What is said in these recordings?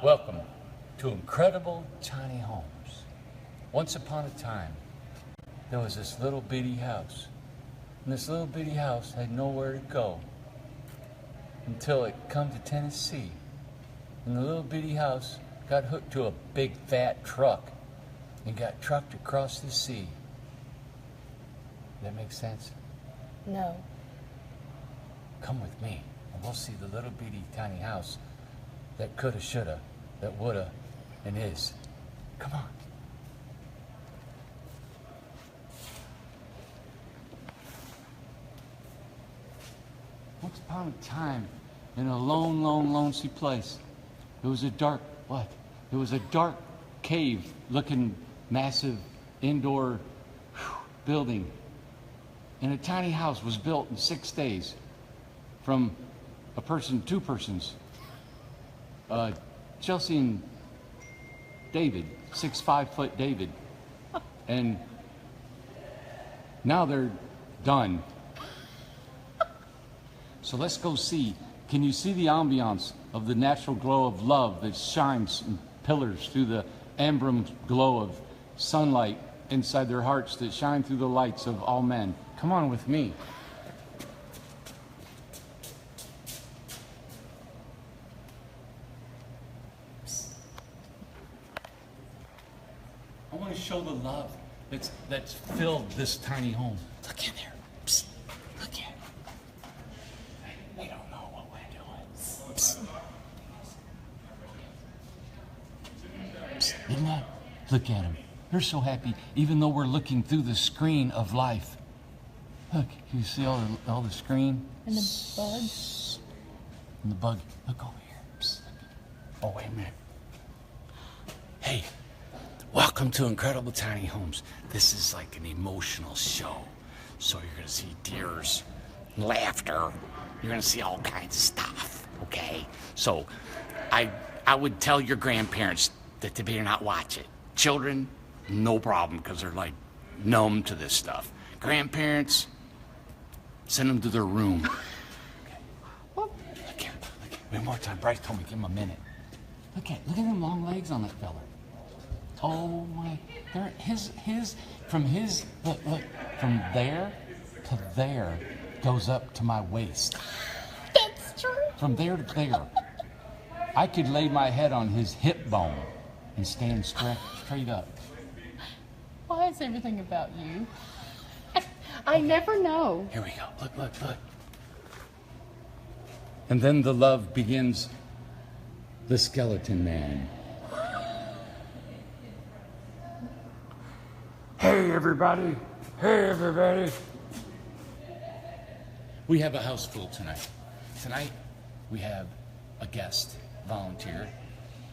Welcome to Incredible Tiny Homes. Once upon a time, there was this little bitty house. And this little bitty house had nowhere to go until it come to Tennessee. And the little bitty house got hooked to a big fat truck and got trucked across the sea. That makes sense? No. Come with me and we'll see the little bitty tiny house that coulda, shoulda, that woulda, and is. Come on. Once upon a time, in a lone, lonesome place, it was a dark, what? It was a dark cave-looking, massive, indoor building. And a tiny house was built in 6 days from a person, 2 persons. Chelsea and David, 6'5" David. And now they're done. So let's go see. Can you see the ambiance of the natural glow of love that shines in pillars through the amber glow of sunlight inside their hearts that shine through the lights of all men? Come on with me. I want to show the love that's filled this tiny home. Look in there. Psst. Look in. They don't know what we're doing. Psst. Psst. Isn't that? Look at them. They're so happy, even though we're looking through the screen of life. Look, you see all the screen? And the bugs? And the bug. Look over here. Psst. Oh, wait a minute. Hey. Welcome to Incredible Tiny Homes. This is like an emotional show. So you're going to see tears, laughter. You're going to see all kinds of stuff, okay? So I would tell your grandparents that they better not watch it. Children, no problem, because they're like numb to this stuff. Grandparents, send them to their room. Okay. Look here. One more time. Bryce told me, give him a minute. Look at them long legs on that fella. Oh my, from there to there goes up to my waist. That's true. From there to there. I could lay my head on his hip bone and stand straight up. Why is everything about you? I never know. Here we go, look. And then the love begins, the skeleton man. Hey everybody! We have a house full tonight. Tonight we have a guest volunteer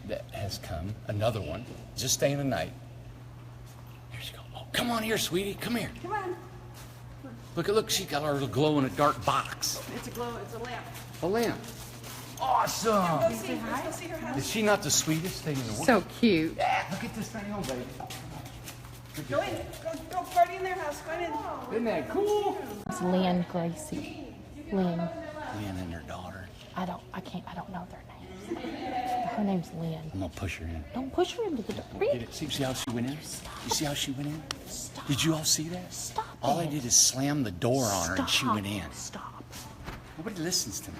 that has come. Another one, just staying the night. Here she goes. Oh, come on here, sweetie. Come here. Come on. Look, she got our glow in a dark box. It's a lamp. A lamp. Awesome! Let's go see her house. Is she not the sweetest thing in the world? So cute. Yeah, look at this tiny home, baby. Go in. Go party in their house. Go in. Isn't that cool? It's Lynn Gracie. Lynn. Lynn and her daughter. I don't know their names. Her name's Lynn. I'm gonna push her in. Don't push her into the door. Get it? See how she went in? You see how she went in? Stop. Did you all see that? Stop All I it. did is slam the door on her and she went in. Stop. Nobody listens to me.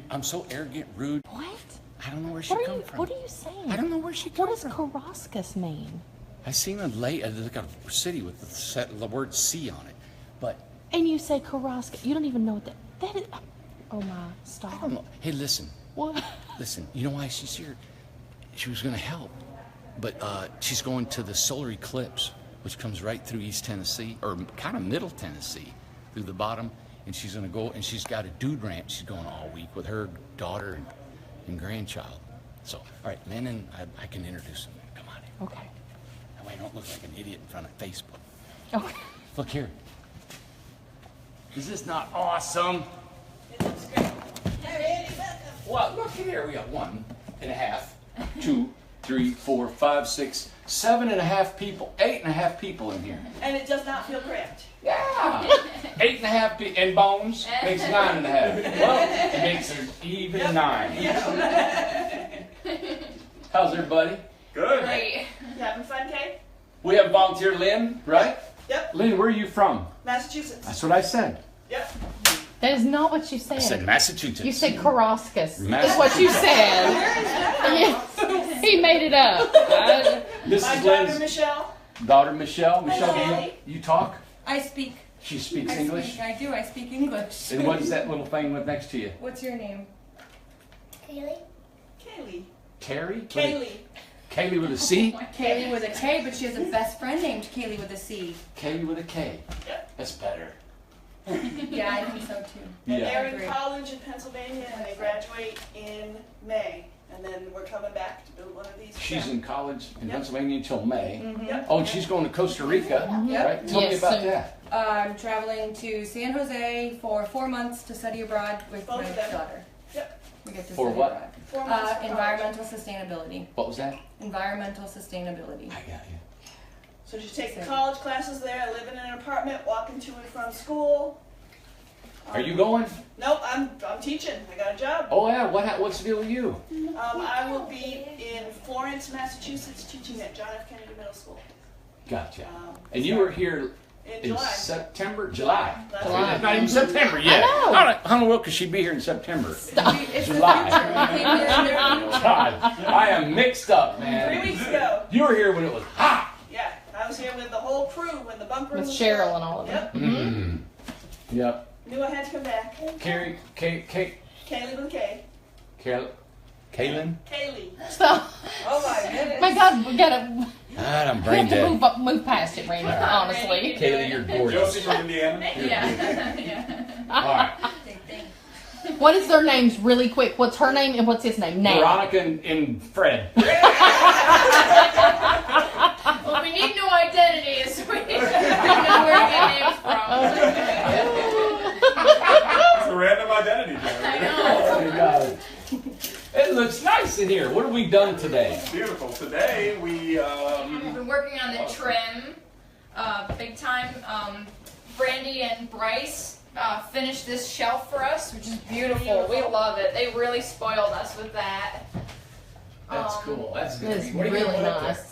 I'm so arrogant, rude. What? I don't know where she come from. What are you saying? I don't know where she come What from. does Karaskas mean? I seen like a city with the word C on it, but And you say Karaskas. You don't even know what that is. Oh my, stop. I don't know. Hey, listen. What? Listen, you know why she's here? She was going to help, but she's going to the solar eclipse, which comes right through East Tennessee, or kind of Middle Tennessee, through the bottom, and she's going to go, and she's got a dude ranch she's going all week with her daughter and grandchild. So, all right, Lynn and I can introduce them. Come on in. Okay. That way I don't look like an idiot in front of Facebook. Okay. Look here. Is this not awesome? It looks great. Well, look here. We got 1.5, 2, 3, 4, 5, 6, 7.5 people, 8.5 people in here. And it does not feel cramped. Yeah. Yeah. 8.5 and bones makes 9.5. Well, it makes an even 9. How's everybody? Good. Great. You having fun, Kay? We have volunteer Lynn, right? Yep. Lynn, where are you from? Massachusetts. That's what I said. Yep. That is not what you I said said. Massachusetts. You said Karoskas. That's Massachusetts. what you said. Yes. He made it up. This My is daughter, Lynn's Michelle. daughter, Michelle. Michelle, Hi. you talk? I speak. She speaks English? I do. I speak English. And what is that little thing with next to you? What's your name? Kaylee. Terry? Kaylee. Kaylee with a C? Kaylee with a K, but she has a best friend named Kaylee with a C. Kaylee with a K. Yep. That's better. Yeah, I think so too. And Yeah. they're in Agree. college in Pennsylvania, and they graduate in May. And then we're coming back to build one of these. She's in college in Yep. Pennsylvania until May. Yep. Oh, and she's going to Costa Rica, Yep. right? Tell me Yes, about so- that. I'm traveling to San Jose for 4 months to study abroad with Both my of them. daughter. Yep. We get to For study what? abroad. 4 months. for college. Environmental sustainability. What was that? Environmental sustainability. I got you. So she's taking So- college classes there, living in an apartment, walking to and from school. Are you going? Nope, I'm teaching. I got a job. Oh yeah. What's the deal with you? I will be in Florence, Massachusetts, teaching at John F. Kennedy Middle School. Gotcha. And you were here In in July. September, July. That's July. right. It's not even September yet. know. How in the world could she be here in September? It's July. the future. We came here in there. God, I am mixed up, 3 man. weeks ago. You were here when it was hot. Yeah, I was here with the whole crew when the bunker With was Cheryl built. and all of them. Yep. Mm. Yep. Knew I had to come back. Carrie, Kaylee with a K. Kaylin? Kaylee. So, Oh my goodness. my God, we gotta I'm we brain have to dead. move past it, Randy. Honestly. Kaylee, you're gorgeous. Josie from Indiana. All right. What is their names, really quick? What's her name and what's his name? Now. Veronica and Fred. Well, we need new identities. We know where to get names from. It's a random identity. I know. Oh, my God. It looks nice in here. What have we done today? Beautiful. Today we We've been working on the trim, big time. Brandy and Bryce finished this shelf for us, which is beautiful. We love it. They really spoiled us with that. That's cool. That's good. It's What do you really put up there? nice.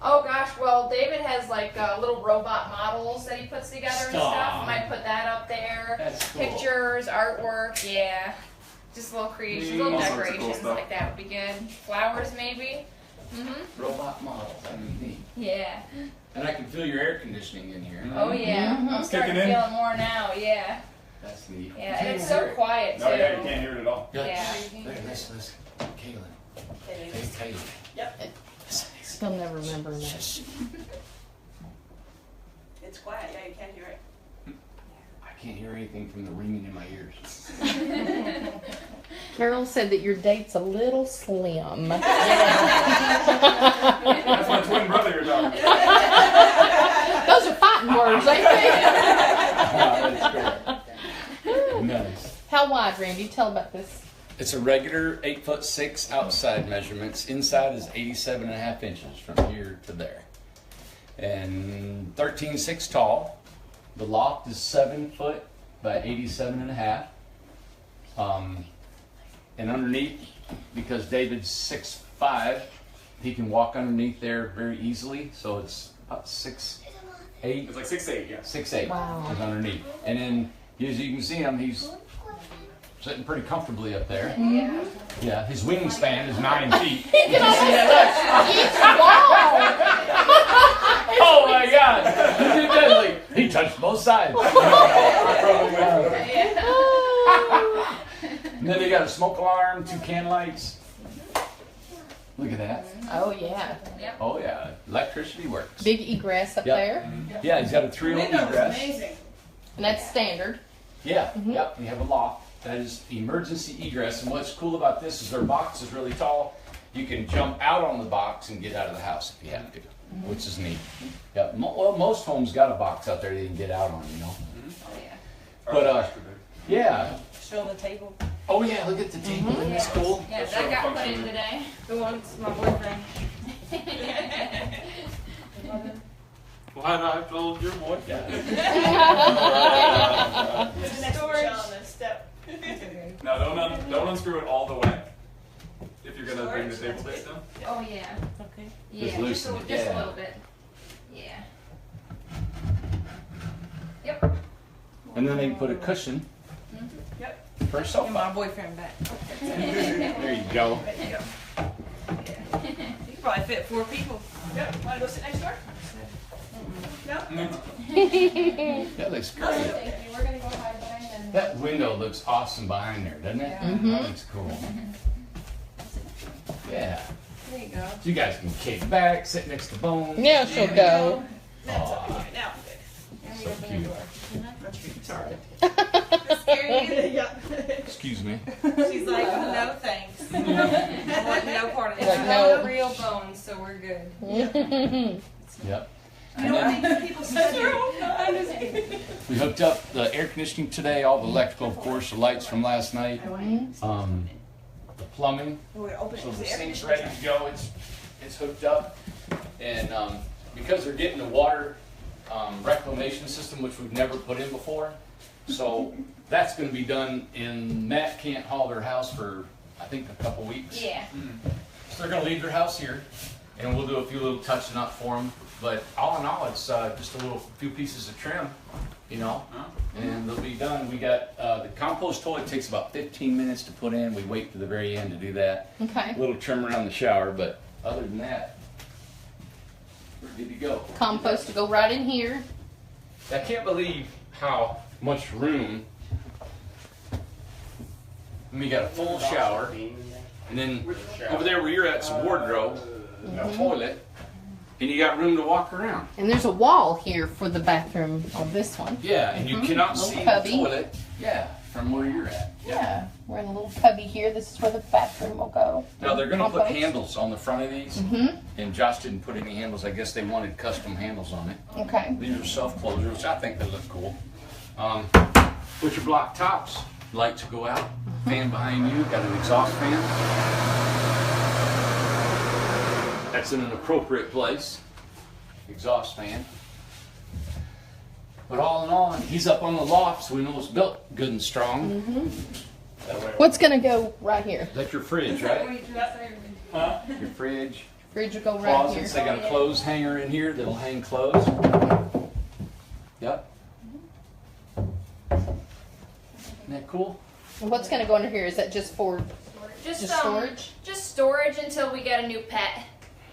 Oh gosh, well David has like little robot models that he puts together and Stop. stuff. Might put that up there. That's cool. Pictures, artwork, yeah. Just little creations, little All sorts of cool decorations stuff. like that would be good. Flowers maybe. Robot models. I mean, neat. Yeah. And I can feel your air conditioning in here. Oh yeah. I'm starting to Kicking feel in. it more now. Yeah. That's neat. Yeah, and it's so quiet too. No, yeah, you can't hear it at all. Yeah. Look at this. Kaylin. Kaylee. Hey, Kaylin. Yep. Listen. Still never remember that. Shush. It's quiet. Yeah, you can't hear it. I can't hear anything from the ringing in my ears. Carol said that your date's a little slim. That's my twin brother you're talking to. Those are fighting words, ain't they? That's great. Nice. How wide, Randy? Tell about this. It's a regular 8'6" outside measurements. Inside is 87.5 inches from here to there. And 13.6 tall. The loft is 7 foot by 87.5. And underneath, because David's 6'5", he can walk underneath there very easily. So it's about 6'8". It's like 6'8", yeah. 6'8" Wow. is underneath. And then, as you can see him, he's sitting pretty comfortably up there. Yeah. Yeah, his wingspan is 9 feet. Wow! Oh my God! He touched both sides. And then they got a smoke alarm, 2 can lights. Look at that. Oh, yeah. Oh yeah, electricity works. Big egress up Yep. there. Yeah, he's got a 3-row Windows, egress. amazing. And that's standard. Yeah, yep. We have a loft that is emergency egress. And what's cool about this is their box is really tall. You can jump out on the box and get out of the house if you have to, which is neat. Yeah, well, most homes got a box out there they can get out on, you know. Oh yeah. But yeah. Show the table. Oh yeah, look at the table. Isn't this cool? Yeah, that got put in today. Who wants my boyfriend? Why not? I told your boy. What's the next one on the step? Now don't unscrew it all the way. If you're gonna bring the table base down. Oh yeah. Okay. Yeah, Just loosen it, just yeah. a little bit. Yeah. Yep. And then they can put a cushion Yep. for a And sofa. my boyfriend back. There you go. There you go. You could probably fit 4 people. Yep. Want to go sit next door? No? That looks great. Thank you. We're gonna go hide behind them. That window looks awesome behind there, doesn't it? That looks cool. Yeah. There you go. You guys can kick back, sit next to Bones. Yeah, she'll go. That's okay. Now I'm So cute. good. Sorry. Scary. Yeah. Excuse me. She's like, no thanks. I want no part of this. Like, I no. want real bones, so we're good. Yep. You know what they people say? We hooked up the air conditioning today, all the electrical, of course, the lights from last night, the plumbing. We're open. So the sink's ready to go. It's hooked up, and because they're getting the water reclamation system, which we've never put in before, so that's going to be done. And Matt can't haul their house for I think a couple weeks. Yeah. So they're going to leave their house here, and we'll do a few little touching up for them. But all in all, it's just a few pieces of trim, you know, and they'll be done. We got the compost toilet takes about 15 minutes to put in. We wait to the very end to do that. Okay. A little trim around the shower, but other than that, we're good to go. Compost to go right in here. I can't believe how much room. And we got a full shower, and then over there where you're at, it's a wardrobe, a toilet, and you got room to walk around. And there's a wall here for the bathroom on this one. Yeah, and you cannot Little see cubby. the toilet. Yeah, from where you're at. Yeah. We're in a little cubby here. This is where the bathroom will go. Now they're going to put Compost. handles on the front of these, and Josh didn't put any handles. I guess they wanted custom handles on it. Okay. These are self-closers, which I think they look cool. Put your block tops. Lights go out. Fan behind you. Got an exhaust fan. That's in an appropriate place. Exhaust fan. But all in all, he's up on the loft, so we know it's built good and strong. That way- What's gonna go right here? That's your fridge, right? Your fridge. Fridge will go right here. Closets. They got a clothes hanger in here that'll hang clothes. Yep. Isn't that cool? And what's gonna go under here? Is that just for Just storage? Just storage until we get a new pet.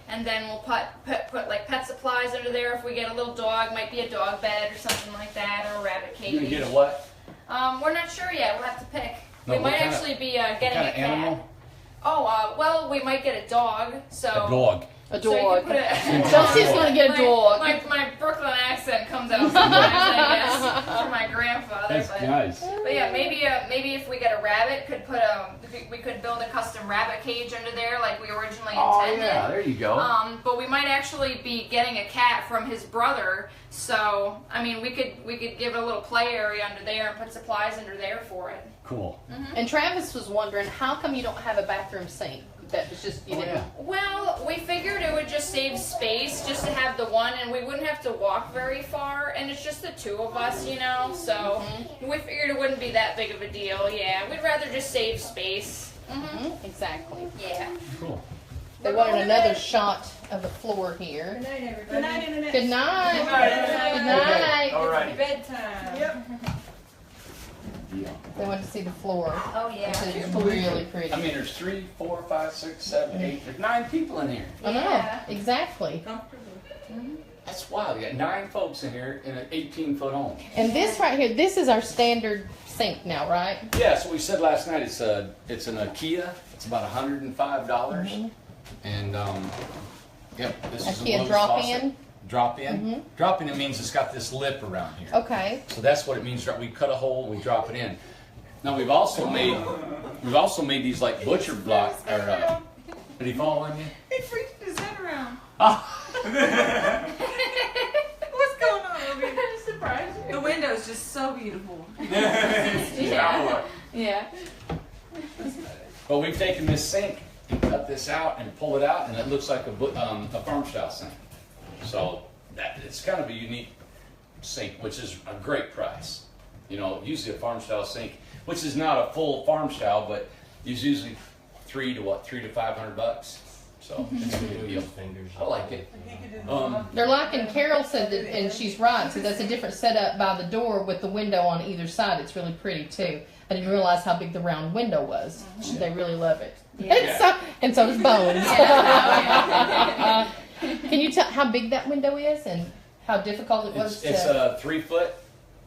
And then we'll put like pet supplies under there if we get a little dog, might be a dog bed or something like that, or a rabbit cage. You gonna get a what? We're not sure yet. We'll have to pick. No, we what might kind of- actually be What getting kind a of cat. animal? Oh, well, we might get a dog. So A dog. a So you dog? can put a, Chelsea's gonna get a dog. My Brooklyn accent comes out sometimes, I guess, from my grandfather. That's but, nice. but yeah, maybe if we get a rabbit, we could build a custom rabbit cage under there like we originally Oh intended. yeah, there you go. But we might actually be getting a cat from his brother. So I mean, we could give it a little play area under there and put supplies under there for it. Cool. And Travis was wondering, how come you don't have a bathroom sink? That was just you Oh, didn't. yeah. Well, we figured it would just save space just to have the one, and we wouldn't have to walk very far, and it's just the two of us, you know. So we figured it wouldn't be that big of a deal. Yeah, we'd rather just save space. Exactly. Yeah. Cool. They wanted another shot of the floor here. Good night, everybody. Good night, Internet. Good night. Good night. All right. Bedtime. Yep. Yeah. They wanted to see the floor. Oh yeah. Which is really pretty. I mean, there's 3, 4, 5, 6, 7, 8. There's 9 people in here. I know. Yeah. Exactly. That's wild. You got 9 folks in here in an 18-foot home. And this right here, this is our standard sink now, right? Yeah, so we said last night it's an IKEA. It's about $105, and yep, this is a IKEA Lowe's drop-in? faucet. Drop in. Drop in. It means it's got this lip around here. Okay. So that's what it means. We cut a hole, we drop it in. Now we've also made these like butcher block. Or did he fall on you? He freaked his head around. Ah. What's going on over here? Surprise you. The window's just so beautiful. Yeah. Yeah. But we've taken this sink and cut this out and pull it out, and it looks like a farm style sink. So it's kind of a unique sink, which is a great price. You know, usually a farm style sink, which is not a full farm style, but is usually $300 to $500. So it's a good deal. I like it. They're like, and Carol said that, and she's right, so that's a different setup by the door with the window on either side. It's really pretty too. I didn't realize how big the round window was. They really love it. Yeah. And so does Bones. Can you tell how big that window is and how difficult it was It's to... a 3 foot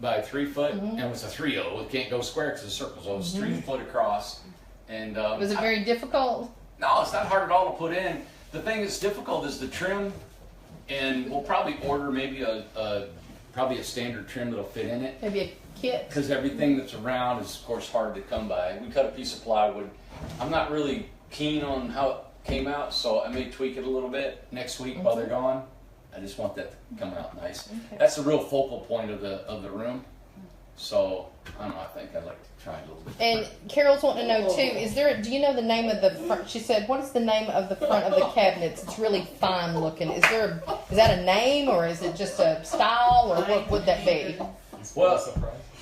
by 3 foot, and it's a 3-0. It can't go square because it's a circle, so it's 3 foot across. And Was it very difficult? no, it's not hard at all to put in. The thing that's difficult is the trim, and we'll probably order maybe probably a standard trim that'll fit in it. Maybe a kit? Because everything that's around is, of course, hard to come by. We cut a piece of plywood. I'm not really keen on how it came out, so I may tweak it a little bit next week while they're gone. I just want that to come out nice. Okay. That's the real focal point of the room. So I don't know. I think I'd like to try it a little bit. And Carol's wanting to know too, do you know the name of the front? She said, what is the name of the front of the cabinets? It's really fine looking. Is that a name or is it just a style or what would that be? Well,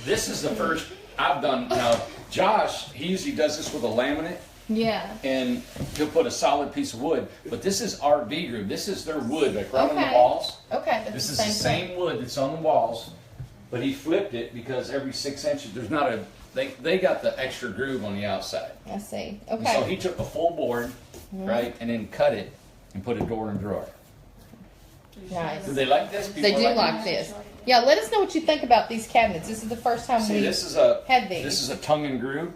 this is the first I've done. Now, Josh, he usually does this with a laminate. Yeah. And he'll put a solid piece of wood. But this is RV Group. This is their wood, like right on the Okay. walls. Okay. But This the is the thing. same wood that's on the walls, but he flipped it because every 6 inches, there's not a, they got the extra groove on the outside. I see. And so Okay. he took a full board, right, and then cut it and put a door and drawer. Nice. Do they like this? They People do like this. Yeah, let us know what you think about these cabinets. This is the first time See, we this is had these. This is a tongue and groove.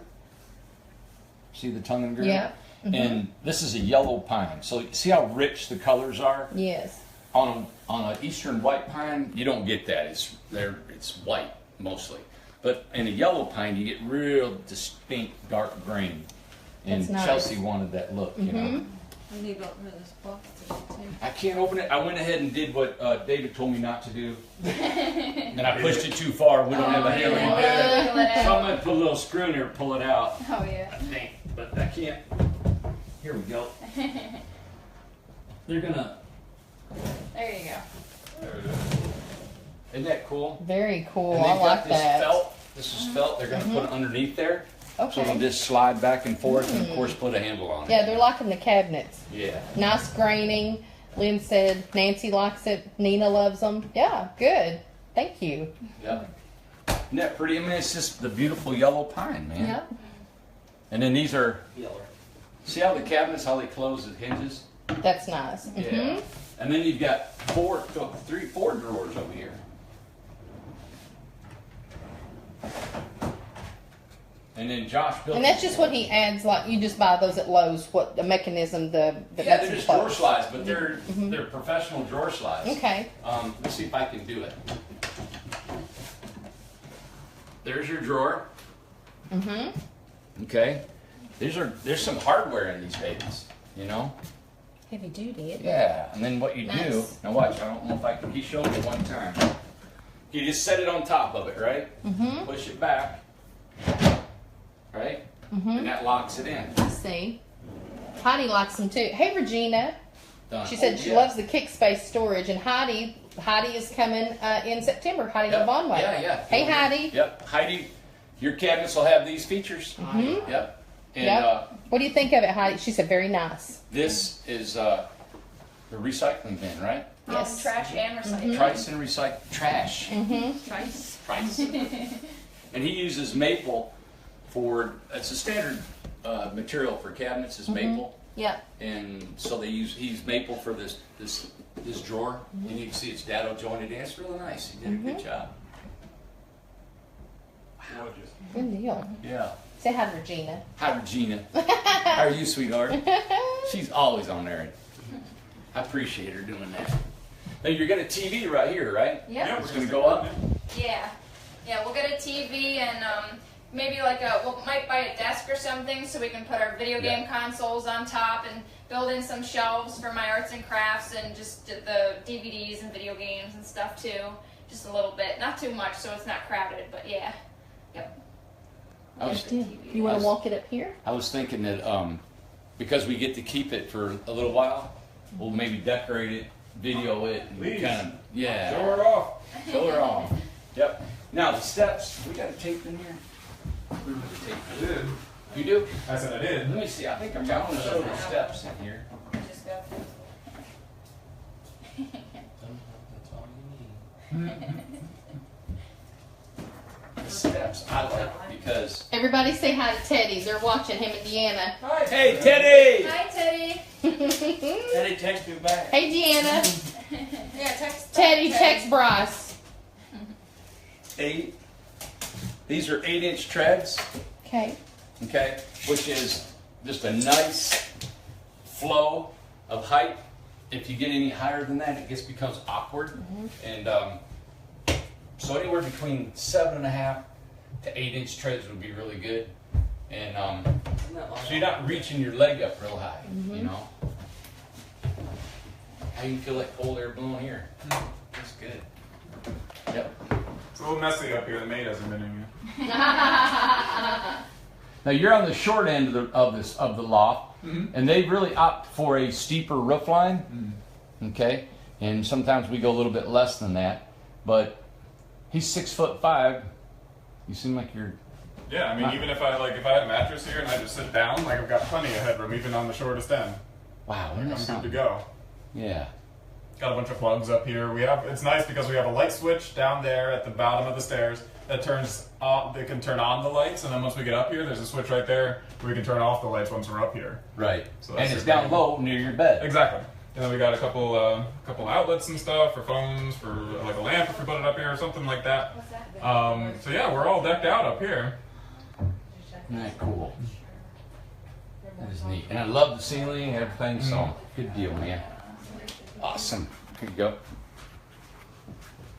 See the tongue and groove? Yeah. And this is a yellow pine. So see how rich the colors are? Yes. On an eastern white pine, you don't get that. It's white mostly. But in a yellow pine, you get real distinct dark green. And That's nice. Chelsea wanted that look, you know. I need to open this box today too. I can't open it. I went ahead and did what David told me not to do. And I pushed it too far. We don't have a handle on it. Wiggle it So I'm out. going to put a little screw in there and pull it out. Oh yeah. I think, but I can't. Here we go. They're gonna. There you go. Isn't that cool? Very cool. And I they've like got this that. felt. This is felt. They're gonna put it underneath there, so it'll Okay. just slide back and forth, and of course put a handle on it. Yeah, they're liking the cabinets. Yeah. Nice graining. Lynn said Nancy likes it. Nina loves them. Yeah, good. Thank you. Yep. Isn't that pretty? I mean, it's just the beautiful yellow pine, man. Yep. And then these are. See how the cabinets, how they close at hinges? That's nice. Yeah. Mhm. And then you've got 4 drawers over here. And then Josh built. And that's just what he adds. Like you just buy those at Lowe's. What the mechanism? The yeah, that's they're just close. drawer slides, but they're professional drawer slides. Okay. Let's see if I can do it. There's your drawer. Mhm. Okay. There's some hardware in these babies, you know. Heavy duty. Yeah. And then what you do? Nice. Now watch. I don't know if I can. He showed me one time. You just set it on top of it, right? Mhm. Push it back. Right. Mhm. And that locks it in. Let's see. Heidi likes them too. Hey Regina. Done. She said Oh, she yeah. loves the kick space storage, and Heidi is coming in September. Heidi Yep. Bonway. Yeah. Hey Heidi. Yep. Heidi, your cabinets will have these features. Mhm. Yep. And Yep. What do you think of it, Heidi? She said very nice. this is the recycling bin, right? Yes. Trash and recycling. Trice and recycle trash. Mm-hmm. Trice. Trice. And he uses maple for, it's a standard material for cabinets is maple. Yep. And so he's maple for this drawer. And you can see it's dado jointed in. It's really nice. He did a good job. Good deal. Yeah. Say hi to Regina. Hi, Regina. How are you, sweetheart? She's always on there. I appreciate her doing that. Now, you're getting a TV right here, right? Yep. It's going to go up? Yeah. Yeah, we'll get a TV and maybe like might buy a desk or something so we can put our video game consoles on top and build in some shelves for my arts and crafts and just the DVDs and video games and stuff too. Just a little bit. Not too much so it's not crowded, but yeah. Yep. You want to walk it up here? I was thinking that because we get to keep it for a little while, we'll maybe decorate it, video it, and kind of Yeah. Show her off. Show her off. Yep. Now the steps. We got a tape in here. We got a tape. I did. You do? I said I did. Let me see. I think I'm going to show the steps in here. Just go. That's all you need. The steps I like because. Everybody say hi to Teddy. They're watching him and Deanna. Hey, Teddy! Hi, Teddy. Teddy, text me back. Hey, Deanna. Yeah, text. Teddy, text Bryce. 8. These are 8-inch treads. Okay. Okay, which is just a nice flow of height. If you get any higher than that, it becomes awkward. And so anywhere between 7.5 to 8-inch treads would be really good. And so you're not reaching your leg up real high, you know. How you feel like cold air blowing here? That's good. Yep. It's a little messy up here. The maid hasn't been in here. Now you're on the short end of the loft, and they really opt for a steeper roof line. Okay, and sometimes we go a little bit less than that, but he's 6'5". You seem like you're. Yeah, I mean, even if I had a mattress here and I just sit down, like I've got plenty of headroom, even on the shortest end. Wow, I'm that's good to not. go. Yeah. Got a bunch of plugs up here. It's nice because we have a light switch down there at the bottom of the stairs that turns on. They can turn on the lights, and then once we get up here, there's a switch right there where we can turn off the lights once we're up here. Right. So that's And it's super down low near your bed. Exactly. And then we got a couple outlets and stuff for phones, for like a lamp if we put it up here or something like that. So yeah, we're all decked out up here. Isn't that cool? That is neat. And I love the ceiling and everything, so good deal, man. Awesome. Here you go.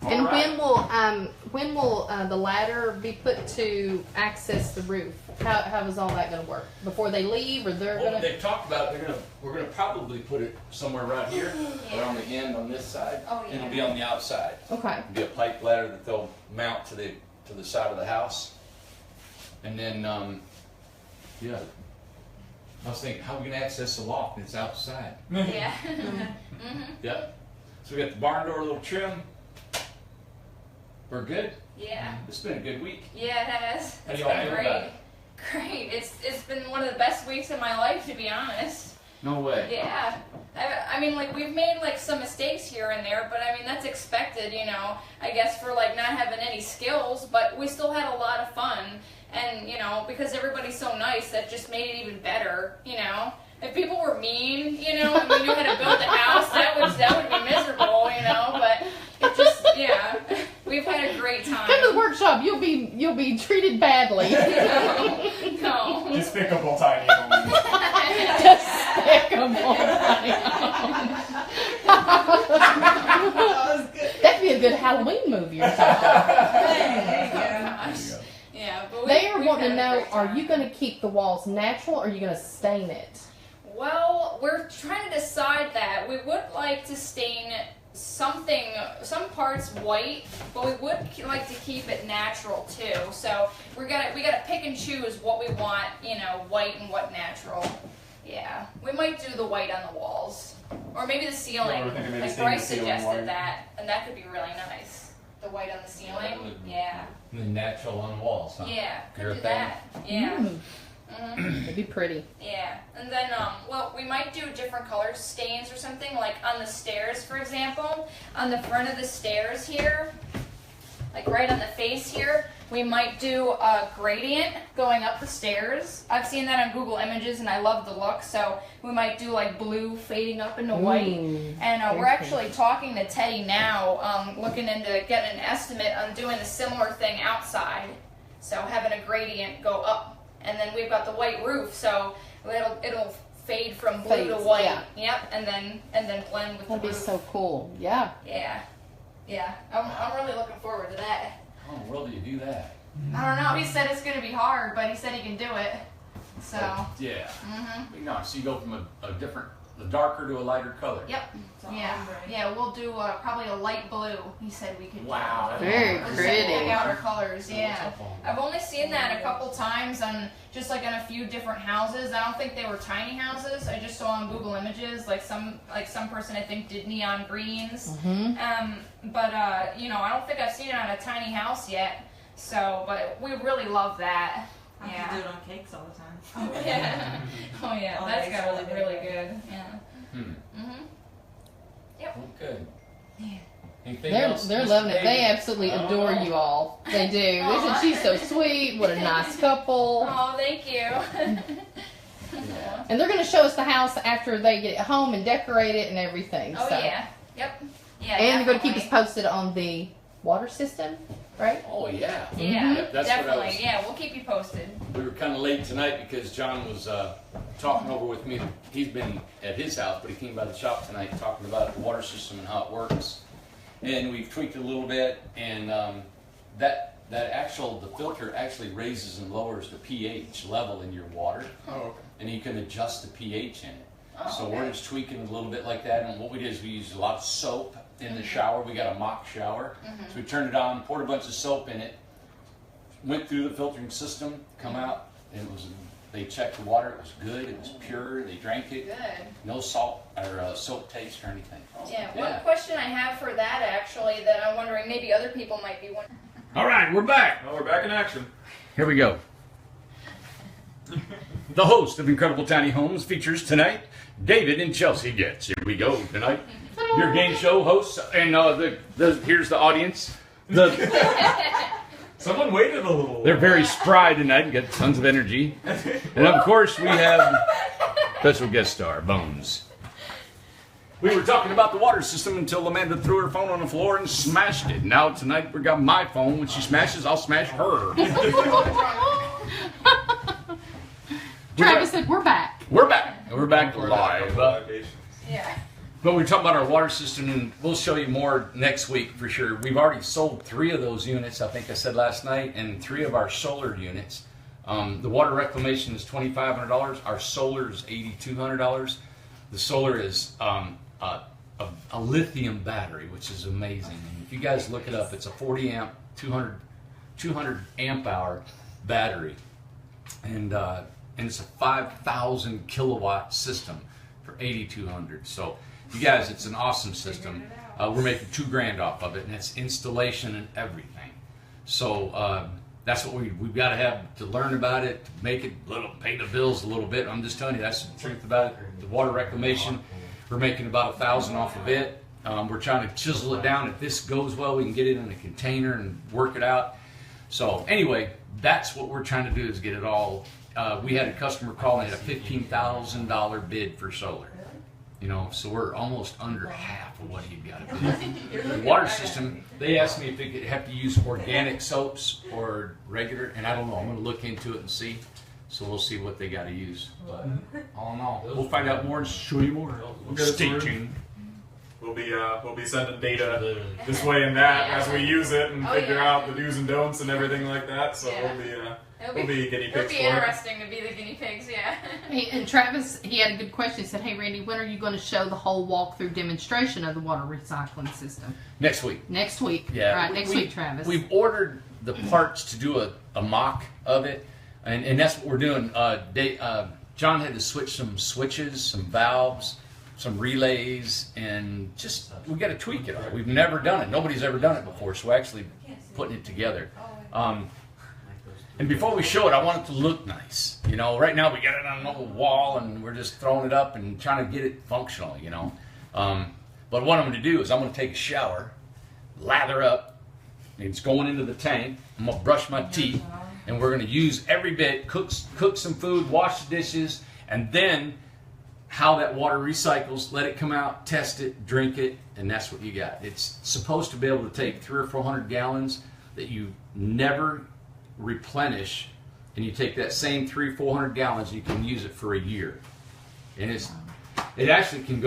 And All right. when will the ladder be put to access the roof? How is all that going to work? Before they leave, or they're Well, going to? they've talked about we're gonna probably put it somewhere right here, or on the end on this side. Oh, And yeah. it'll be on the outside. Okay. It'll be a pipe ladder that they'll mount to the side of the house. And then yeah. I was thinking, how are we gonna access the loft? It's outside. Yeah. Yep. So we got the barn door, a little trim. We're good. Yeah. It's been a good week. Yeah, it has. How do It's y'all been feel great. about it? Great. It's been one of the best weeks of my life, to be honest. No way. Yeah. I mean, like, we've made, like, some mistakes here and there, but, I mean, that's expected, you know, I guess, for, like, not having any skills, but we still had a lot of fun, and, you know, because everybody's so nice, that just made it even better, you know. If people were mean, you know, and we knew how to build a house, that would be miserable, you know, but it just, yeah, we've had a great time. Come to the workshop. You'll be treated badly. No. Despicable tiny home. Despicable. That'd be a good Halloween movie or something. Gosh. Yeah, but They are we've wanting to had a know: great are time. you going to keep the walls natural, or are you going to stain it? Well, we're trying to decide that. We would like to stain some parts white, but we would like to keep it natural too. So we gotta pick and choose what we want, you know, white and what natural. Yeah, we might do the white on the walls, or maybe the ceiling. Yeah, we were thinking maybe Like stain Bryce the ceiling suggested white. that, and that could be really nice. The white on the ceiling. would- Yeah. And then natural on the walls, huh? Yeah. Could You're a do fan? that. Yeah. It'd be pretty. Yeah, and then, well, we might do different color stains or something, like on the stairs, for example. On the front of the stairs here, like right on the face here, we might do a gradient going up the stairs. I've seen that on Google Images, and I love the look, so we might do like blue fading up into white. And we're very actually talking to Teddy now, looking into getting an estimate on doing a similar thing outside. So having a gradient go up. And then we've got the white roof, so it'll fade from blue to Fades, white. yeah. Yep, and then blend with That'd the be roof. so cool. Yeah. Yeah, yeah. I'm really looking forward to that. How in the world do you do that? I don't know. He said it's gonna be hard, but he said he can do it. So. Yeah. Mhm. No, so you go from a different a darker to a lighter color. Yep. Yeah. Yeah. We'll do probably a light blue. He said we could. Wow. Very We'll pretty. pick out our colors. Yeah. I've only seen that a couple times on just like on a few different houses. I don't think they were tiny houses. I just saw on Google Images like some person I think did neon greens. But you know, I don't think I've seen it on a tiny house yet. So, but we really love that. I Yeah. can do it on cakes all the time. Oh yeah. Oh yeah. Oh, That's it's got to look really really good. good. Yeah. Yep. Well, good. Yeah. Anything They're else? loving it. They absolutely adore you all. They do. They said she's so sweet. What a nice couple. Oh, thank you. And they're going to show us the house after they get it home and decorate it and everything. Oh so. yeah. Yep. Yeah. And they're going to keep us definitely. posted on the water system, right? Oh yeah. Yeah. That's what I Definitely. was. Yeah. We'll keep you posted. We were kind of late tonight because John was talking over with me. He's been at his house, but he came by the shop tonight talking about the water system and how it works. And we've tweaked it a little bit, and the filter actually raises and lowers the pH level in your water, Oh, okay. and you can adjust the pH in it. Oh, So okay. we're just tweaking it a little bit like that. And what we did is we used a lot of soap in the shower. We got a mock shower, so we turned it on, poured a bunch of soap in it, went through the filtering system, come out, and it was. They checked the water. It was good. It was pure. They drank it. Good. No salt or soap taste or anything. Yeah. One question I have for that actually that I'm wondering maybe other people might be wondering. All right, we're back. Well, we're back in action. Here we go. The host of Incredible Tiny Homes features tonight David and Chelsea Getz. Here we go tonight. Your game show hosts, and here's the audience. Someone waited a little. They're very spry tonight and got tons of energy. And of course, we have special guest star, Bones. We were talking about the water system until Amanda threw her phone on the floor and smashed it. Now tonight we got my phone. When she smashes, I'll smash her. Travis said, we're back. We're back. We're back live. Yeah. But we're talking about our water system, and we'll show you more next week for sure. We've already sold 3 of those units, I think I said last night, and 3 of our solar units. The water reclamation is $2,500. Our solar is $8,200. The solar is a lithium battery, which is amazing. And if you guys look it up, it's a 40 amp, 200 amp hour battery, and it's a 5,000 kilowatt system for $8,200. So, you guys, it's an awesome system. We're making $2,000 off of it, and it's installation and everything. So that's what we've got to have to learn about it, to make it pay the bills a little bit. I'm just telling you, that's the truth about it. The water reclamation, we're making about $1,000 off of it. We're trying to chisel it down. If this goes well, we can get it in a container and work it out. So anyway, that's what we're trying to do, is get it all. We had a customer call and had a $15,000 bid for solar. You know, so we're almost under half of what he'd got to do. The water system, they asked me if they could have to use organic soaps or regular, and I don't know. I'm going to look into it and see. So we'll see what they got to use. But all in all, we'll find out more and show you more. Stay tuned. We'll be sending data this way and that as we use it and figure out the do's and don'ts and everything like that. So we'll be guinea pigs It'll be for it. interesting to be the guinea pigs, yeah. Hey, and Travis, he had a good question. He said, hey, Randy, when are you going to show the whole walkthrough demonstration of the water recycling system? Next week. Next week. Yeah. Right, next week, Travis. We've ordered the parts to do a mock of it, and that's what we're doing. John had to switch some switches, some valves, some relays, and just we got to tweak it all. We've never done it. Nobody's ever done it before, so we're actually putting it together. And before we show it, I want it to look nice. You know, right now we got it on an old wall, and we're just throwing it up and trying to get it functional. You know, but what I'm going to do is I'm going to take a shower, lather up. It's going into the tank. I'm going to brush my teeth, and we're going to use every bit, cook some food, wash the dishes, and then how that water recycles, let it come out, test it, drink it, and that's what you got. It's supposed to be able to take 300 or 400 gallons that you never replenish, and you take that same 300 or 400 gallons, you can use it for a year. And it actually can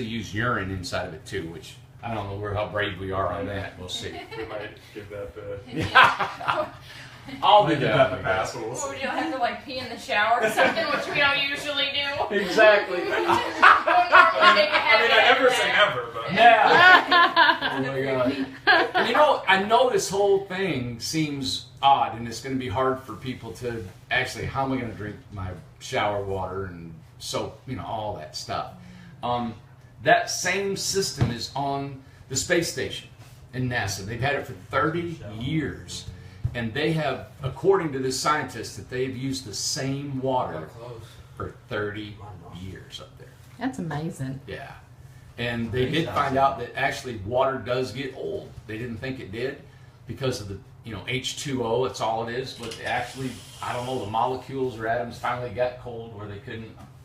use urine inside of it too, which I don't know how brave we are on that. We'll see. We might give that the I'll be give that the pass. We'll see. Or would you have to like pee in the shower or something, which we don't usually do? Exactly. I never say never, but Yeah. Oh my God. And you know, I know this whole thing seems odd, and it's going to be hard for people to actually. How am I going to drink my shower water and soap? You know, all that stuff. That same system is on the space station in NASA. They've had it for 30 years. And they have, according to this scientist, that they've used the same water for 30 years up there. That's amazing. Yeah. And they did find out that actually water does get old. They didn't think it did because of the, H2O, that's all it is. But actually, I don't know, the molecules or atoms finally got cold where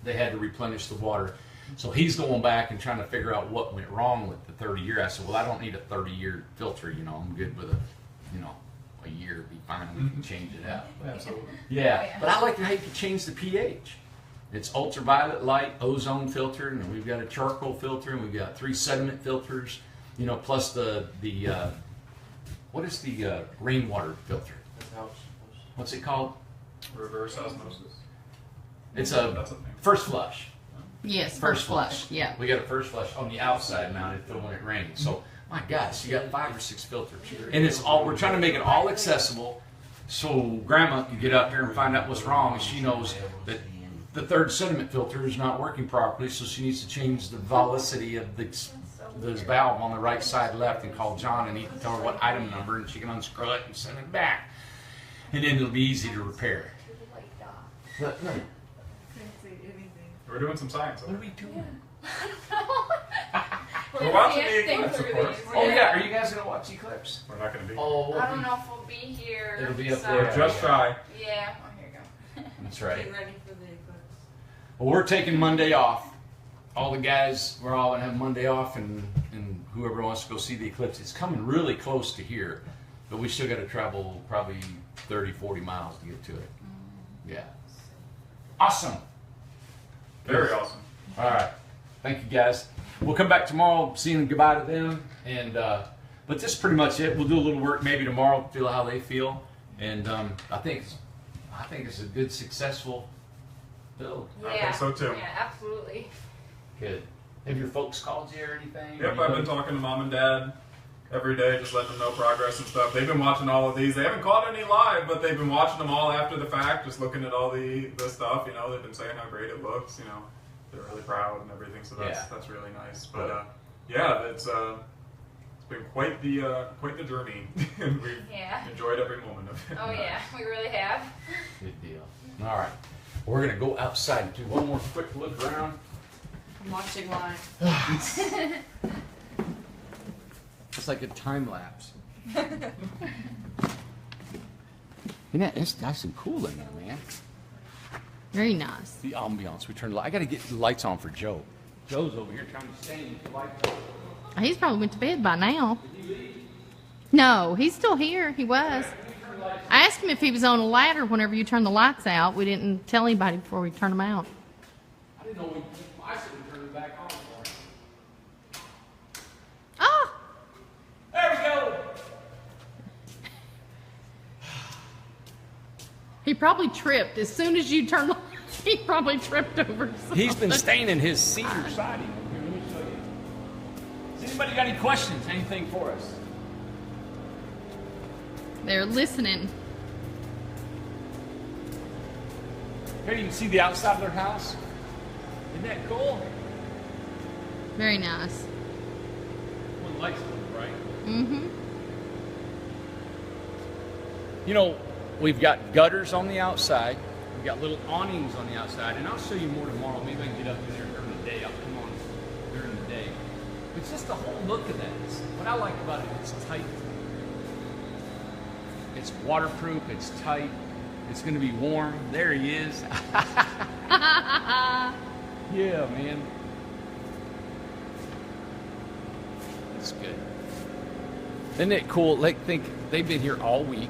they had to replenish the water. So he's going back and trying to figure out what went wrong with the 30-year. I said, well, I don't need a 30-year filter, I'm good with a year would be fine. We can change it out. absolutely. Yeah, but I like how you can change the pH. It's ultraviolet light, ozone filter, and we've got a charcoal filter, and we've got 3 sediment filters, plus the what is the rainwater filter? What's it called? Reverse osmosis. It's That's a thing. first flush. Yes, first flush. Yeah. We got a first flush on the outside mounted for when it rains. So, my gosh, you got 5 or 6 filters. And it's all, we're trying to make it all accessible so Grandma can get up here and find out what's wrong. And she knows that the 3rd sediment filter is not working properly, so she needs to change the velocity of this valve on the right side left and call John and he can tell her what item number and she can unscrew it and send it back. And then it'll be easy to repair. We're doing some science. What are we doing? We're watching the eclipse, of course. Oh yeah, are you guys gonna watch Eclipse? We're not going to be. Oh, I don't know if we'll be here. It'll be up so- there. We're just shy. Yeah. Oh, here you go. That's right. Get ready for the eclipse. Well, we're taking Monday off. All the guys, we're all gonna have Monday off, and whoever wants to go see the eclipse, it's coming really close to here, but we still got to travel probably 30, 40 miles to get to it. Yeah. Awesome. Very awesome. All right. Thank you, guys. We'll come back tomorrow, saying goodbye to them, and but this is pretty much it. We'll do a little work maybe tomorrow, feel how they feel, and I think it's a good, successful build. I think so too. Yeah, absolutely. Good. Have your folks called you or anything? Yep, I've been talking to Mom and Dad every day, just letting them know progress and stuff. They've been watching all of these. They haven't caught any live, but they've been watching them all after the fact, just looking at all the stuff. They've been saying how great it looks. They're really proud and everything. So that's really nice. But yeah, it's been quite the journey, and we've enjoyed every moment of it. Oh yeah, we really have. Good deal. All right. We're gonna go outside and do one more quick look around. I'm watching live. It's like a time lapse. It's nice and cool in there, man. Very nice. The ambiance. We turned. I got to get the lights on for Joe. Joe's over here trying to stay with the lights on. He's probably went to bed by now. No, he's still here. He was. I asked him if he was on a ladder whenever you turn the lights out. We didn't tell anybody before we turned them out. I didn't know I should have turned it back on. Ah! There we go. He probably tripped. As soon as you turned the lights, he probably tripped over something. He's been staying in his cedar siding. Here, let me show you. Has anybody got any questions? Anything for us? They're listening. Here you can see the outside of their house. Isn't that cool? Very nice. When the lights look bright. Mm-hmm. We've got gutters on the outside. We've got little awnings on the outside. And I'll show you more tomorrow. Maybe I can get up in there during the day. I'll come on during the day. It's just the whole look of that. What I like about it, it's tight. It's waterproof. It's tight. It's going to be warm. There he is. Yeah, man. That's good. Isn't it cool? Think they've been here all week.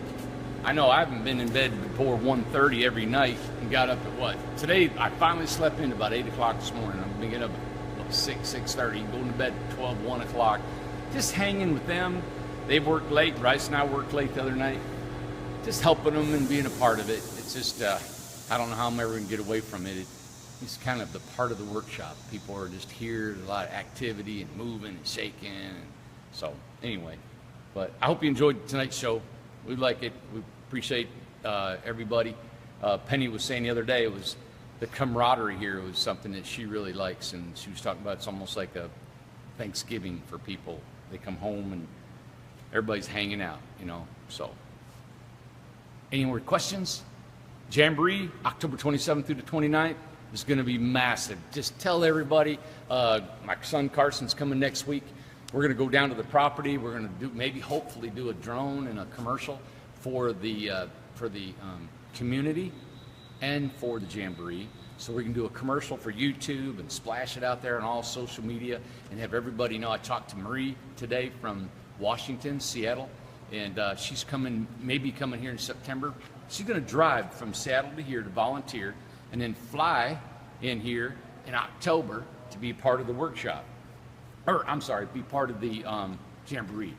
I know I haven't been in bed before 1:30 every night and got up at what? Today I finally slept in about 8 o'clock this morning. I've been getting up at 6:30, going to bed at 12, 1 o'clock. Just hanging with them. They've worked late. Bryce and I worked late the other night. Just helping them and being a part of it. It's just, I don't know how I'm ever going to get away from it. He's kind of the part of the workshop. People are just here, there's a lot of activity and moving and shaking. And so anyway, but I hope you enjoyed tonight's show. We like it. We appreciate everybody. Penny was saying the other day, it was the camaraderie here was something that she really likes, and she was talking about it's almost like a Thanksgiving for people. They come home and everybody's hanging out, you know. So any more questions? Jamboree, October 27th through the 29th. Is going to be massive. Just tell everybody. My son Carson's coming next week. We're going to go down to the property. We're going to do hopefully do a drone and a commercial for the community and for the Jamboree. So we can do a commercial for YouTube and splash it out there on all social media and have everybody know. I talked to Marie today from Washington, Seattle, and she's maybe coming here in September. She's going to drive from Seattle to here to volunteer, and then fly in here in October to be part of the workshop. Be part of the Jamboree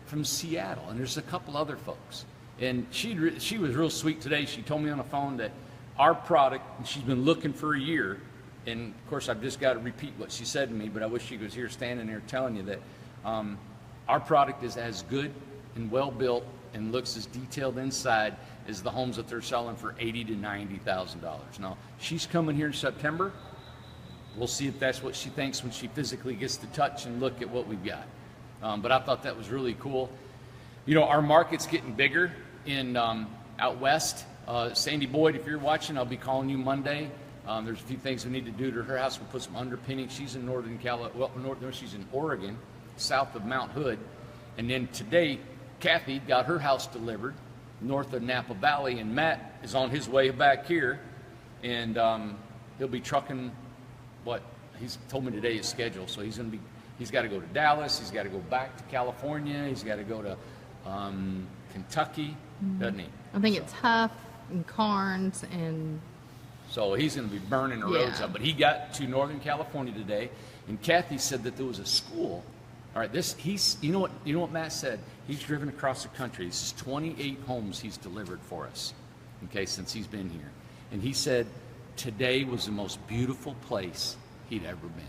from Seattle. And there's a couple other folks. And she was real sweet today. She told me on the phone that our product, and she's been looking for a year, and of course I've just got to repeat what she said to me, but I wish she was here standing there telling you that our product is as good and well built and looks as detailed inside as the homes that they're selling for $80,000 to $90,000. Now, she's coming here in September. We'll see if that's what she thinks when she physically gets to touch and look at what we've got. But I thought that was really cool. You know, our market's getting bigger in out west. Sandy Boyd, if you're watching, I'll be calling you Monday. There's a few things we need to do to her house. We'll put some underpinning. She's in she's in Oregon, south of Mount Hood. And then today, Kathy got her house delivered north of Napa Valley, and Matt is on his way back here, and he'll be trucking he's told me today his schedule. So he's got to go to Dallas, he's got to go back to California, he's got to go to Kentucky, doesn't he? I think it's Huff and Carnes and. So he's going to be burning the roads up. But he got to Northern California today, and Kathy said that there was a school. All right, you know what Matt said? He's driven across the country. This is 28 homes he's delivered for us, okay, since he's been here. And he said today was the most beautiful place he'd ever been.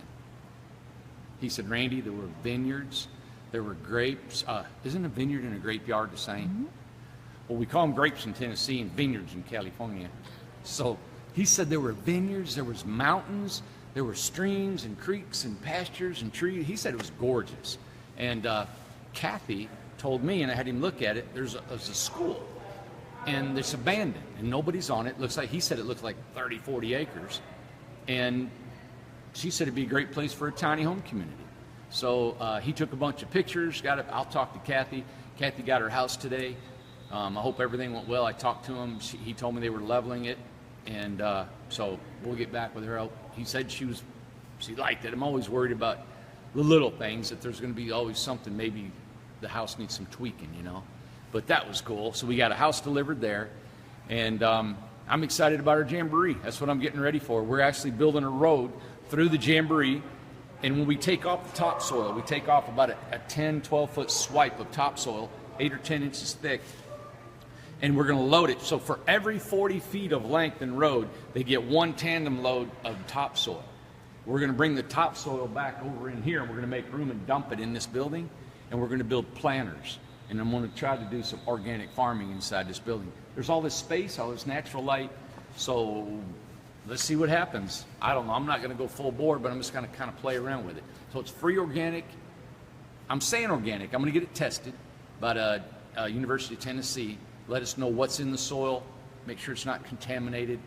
He said, Randy, there were vineyards, there were grapes. Isn't a vineyard and a grapeyard the same? Mm-hmm. Well, we call them grapes in Tennessee and vineyards in California. So he said there were vineyards, there was mountains, there were streams and creeks and pastures and trees. He said it was gorgeous. And Kathy told me, and I had him look at it, there's a school. And it's abandoned, and nobody's on it. He said it looked like 30, 40 acres. And she said it'd be a great place for a tiny home community. So he took a bunch of pictures, I'll talk to Kathy. Kathy got her house today. I hope everything went well. I talked to him. He told me they were leveling it. And so we'll get back with her. He said she liked it. I'm always worried about the little things, that there's going to be always something, maybe the house needs some tweaking, you know. But that was cool. So we got a house delivered there. And I'm excited about our Jamboree. That's what I'm getting ready for. We're actually building a road through the Jamboree. And when we take off the topsoil, we take off about a 10, 12-foot swipe of topsoil, 8 or 10 inches thick. And we're going to load it. So for every 40 feet of length and road, they get one tandem load of topsoil. We're going to bring the topsoil back over in here, and we're going to make room and dump it in this building. And we're going to build planters. And I'm going to try to do some organic farming inside this building. There's all this space, all this natural light. So let's see what happens. I don't know. I'm not going to go full bore, but I'm just going to kind of play around with it. So it's free organic. I'm saying organic. I'm going to get it tested by University of Tennessee. Let us know what's in the soil. Make sure it's not contaminated.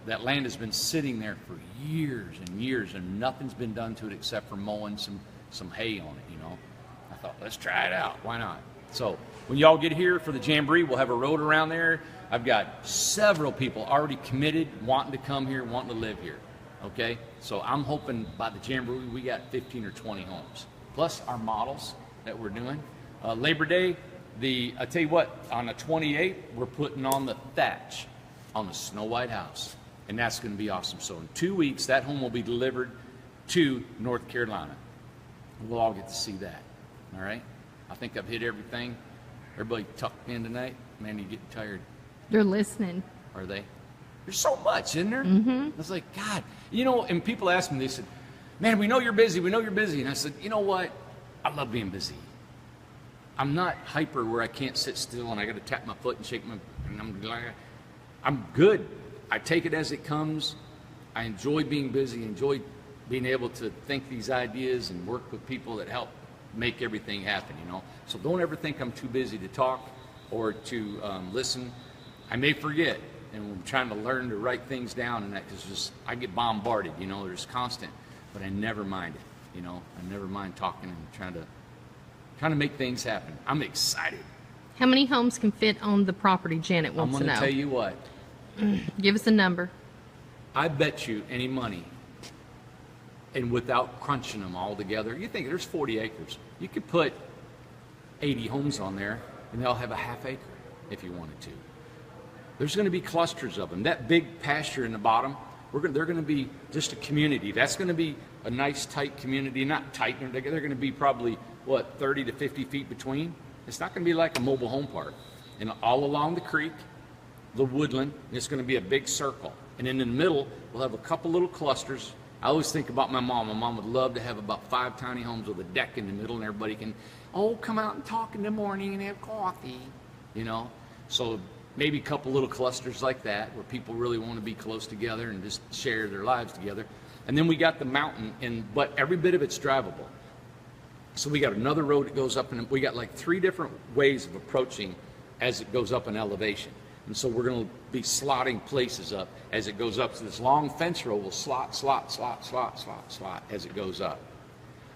That land has been sitting there for years and years, and nothing's been done to it except for mowing some hay on it, you know. I thought, let's try it out. Why not? So when y'all get here for the Jamboree, we'll have a road around there. I've got several people already committed, wanting to come here, wanting to live here. Okay? So I'm hoping by the Jamboree we got 15 or 20 homes. Plus our models that we're doing. Labor Day, I tell you what, on the 28th, we're putting on the thatch on the Snow White house. And that's going to be awesome. So in 2 weeks, that home will be delivered to North Carolina. We'll all get to see that. All right? I think I've hit everything. Everybody tucked in tonight? Man, you getting tired. They're listening. Are they? There's so much, isn't there? I was like, God, you know, and people ask me, they said, man, we know you're busy, we know you're busy. And I said, you know what? I love being busy. I'm not hyper where I can't sit still and I got to tap my foot and shake my, and I'm good. I take it as it comes. I enjoy being busy, enjoy being able to think these ideas and work with people that help make everything happen, you know. So don't ever think I'm too busy to talk or to listen. I may forget, and I'm trying to learn to write things down, and that because just I get bombarded, you know. There's constant, but I never mind it, you know. I never mind talking and trying to make things happen. I'm excited. How many homes can fit on the property? Janet wants to I'm know. going to tell you what. Give us a number. I bet you any money, and without crunching them all together, you think there's 40 acres. You could put 80 homes on there, and they'll have a half acre if you wanted to. There's going to be clusters of them. That big pasture in the bottom, they're going to be just a community. That's going to be a nice, tight community. Not tight, they're going to be probably, 30 to 50 feet between. It's not going to be like a mobile home park. And all along the creek, the woodland, and it's going to be a big circle. And in the middle, we'll have a couple little clusters. I always think about my mom. My mom would love to have about 5 tiny homes with a deck in the middle, and everybody can, come out and talk in the morning and have coffee, you know. So maybe a couple little clusters like that where people really want to be close together and just share their lives together. And then we got the mountain, but every bit of it's drivable. So we got another road that goes up, and we got like 3 different ways of approaching as it goes up in elevation. And so we're going to be slotting places up as it goes up. So this long fence row will slot as it goes up.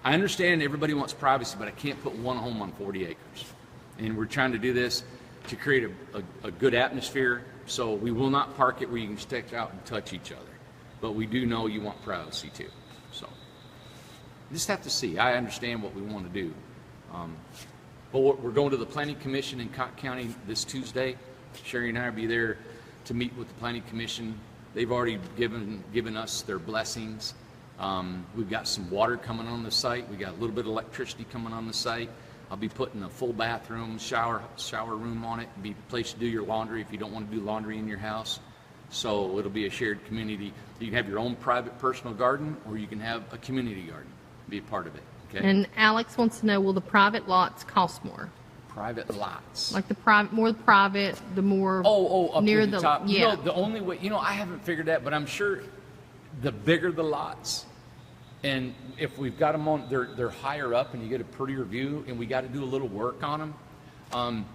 I understand everybody wants privacy, but I can't put one home on 40 acres. And we're trying to do this to create a good atmosphere. So we will not park it where you can stick out and touch each other. But we do know you want privacy too. So you just have to see. I understand what we want to do. But we're going to the Planning Commission in Cotton County this Tuesday. Sherry and I will be there to meet with the Planning Commission. They've already given us their blessings. We've got some water coming on the site. We got a little bit of electricity coming on the site. I'll be putting a full bathroom, shower room on it. It'll be a place to do your laundry if you don't want to do laundry in your house. So it'll be a shared community. You can have your own private personal garden, or you can have a community garden. Be a part of it. Okay. And Alex wants to know, will the private lots cost more? Private lots. Like the more private, the more up near to the top. Yeah. You know, the only way, I haven't figured that, but I'm sure the bigger the lots, and if we've got them on, they're higher up, and you get a prettier view, and we got to do a little work on them.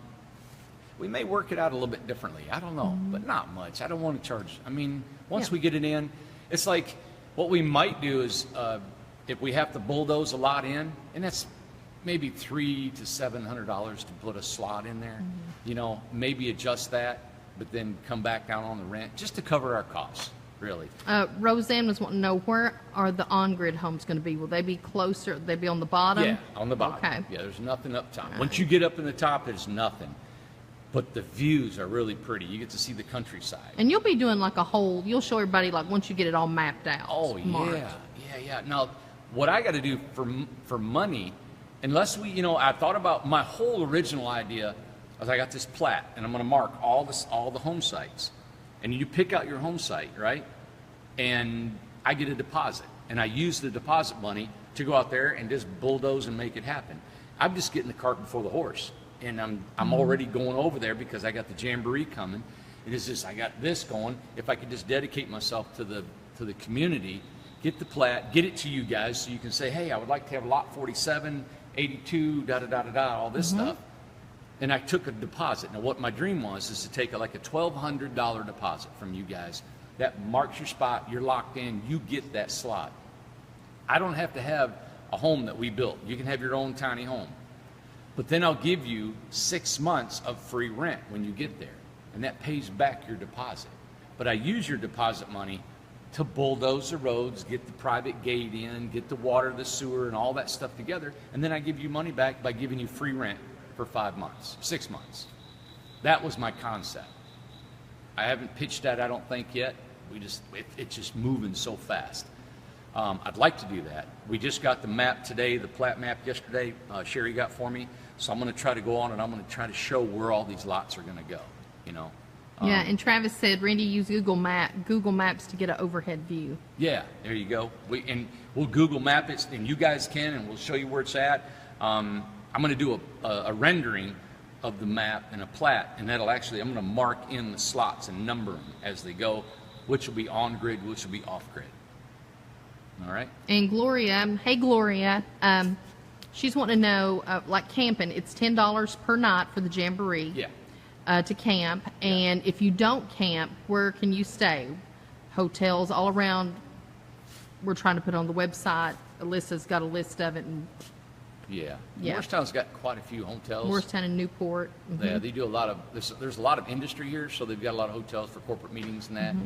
We may work it out a little bit differently. I don't know, but not much. I don't want to charge. I mean, once we get it in, it's like what we might do is if we have to bulldoze a lot in, and that's maybe $300 to $700 to put a slot in there. Maybe adjust that, but then come back down on the rent just to cover our costs, really. Roseanne was wanting to know, where are the on-grid homes going to be? Will they be closer? Will they be on the bottom? Yeah, on the bottom. Okay. Yeah, there's nothing up top. Once you get up in the top, there's nothing. But the views are really pretty. You get to see the countryside. And you'll be doing like you'll show everybody like once you get it all mapped out. Oh, marked. yeah. Now, what I got to do for money, unless I thought about my whole original idea, was I got this plat, and I'm going to mark all the home sites. And you pick out your home site, right? And I get a deposit. And I use the deposit money to go out there and just bulldoze and make it happen. I'm just getting the cart before the horse. And I'm already going over there because I got the jamboree coming. It is just, I got this going. If I could just dedicate myself to the community, get the plat, get it to you guys so you can say, hey, I would like to have lot 47, 82, all this stuff. And I took a deposit. Now, what my dream was is to take like a $1,200 deposit from you guys. That marks your spot. You're locked in. You get that slot. I don't have to have a home that we built. You can have your own tiny home. But then I'll give you 6 months of free rent when you get there. And that pays back your deposit. But I use your deposit money to bulldoze the roads, get the private gate in, get the water, the sewer, and all that stuff together. And then I give you money back by giving you free rent for 5 months, 6 months. That was my concept. I haven't pitched that, I don't think, yet. It's just moving so fast. I'd like to do that. We just got the map today, the plat map yesterday, Sherry got for me. So I'm going to try to go on and I'm going to try to show where all these lots are going to go, Yeah, and Travis said Randy used Google Maps to get an overhead view. Yeah, there you go. We'll Google map it, and you guys can, and we'll show you where it's at. I'm going to do a rendering of the map and a plat, and I'm going to mark in the slots and number them as they go, which will be on grid, which will be off grid. All right. And Gloria, hey Gloria, she's wanting to know, like camping, it's $10 per night for the jamboree. Yeah. To camp, and if you don't camp, where can you stay? Hotels all around. We're trying to put on the website. Alyssa's got a list of it, and Yeah. Yeah. Morristown's got quite a few hotels. Morristown and Newport. Yeah, they do a lot of, there's a lot of industry here, so they've got a lot of hotels for corporate meetings and that.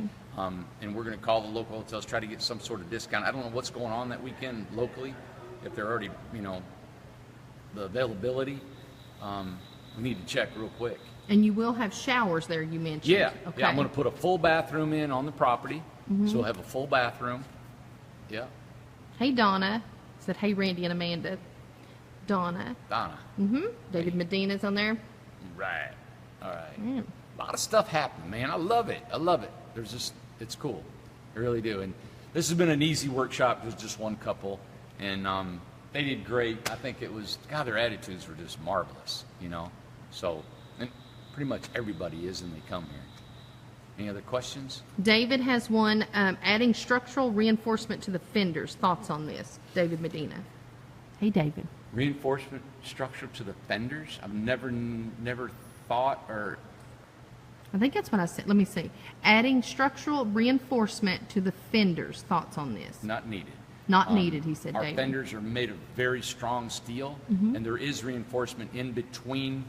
And we're going to call the local hotels, try to get some sort of discount. I don't know what's going on that weekend locally, if they're already, the availability. We need to check real quick. And you will have showers there, you mentioned. Yeah, Okay. yeah, I'm going to put a full bathroom in on the property, so we'll have a full bathroom. Yeah, Hey Donna said, hey Randy and Amanda. Donna. Donna. David Medina's on there. Right. All right. Yeah. A lot of stuff happening, man. I love it. I love it. It's cool. I really do. And this has been an easy workshop. There's just one couple, and they did great. I think it was, God, their attitudes were just marvelous, So, and pretty much everybody is, and they come here. Any other questions? David has one, adding structural reinforcement to the fenders. Thoughts on this? David Medina. Hey David. Reinforcement structure to the fenders? I've never thought or. I think that's what I said. Let me see. Adding structural reinforcement to the fenders. Thoughts on this? Not needed. Not needed, he said, Our David. fenders are made of very strong steel, and there is reinforcement in between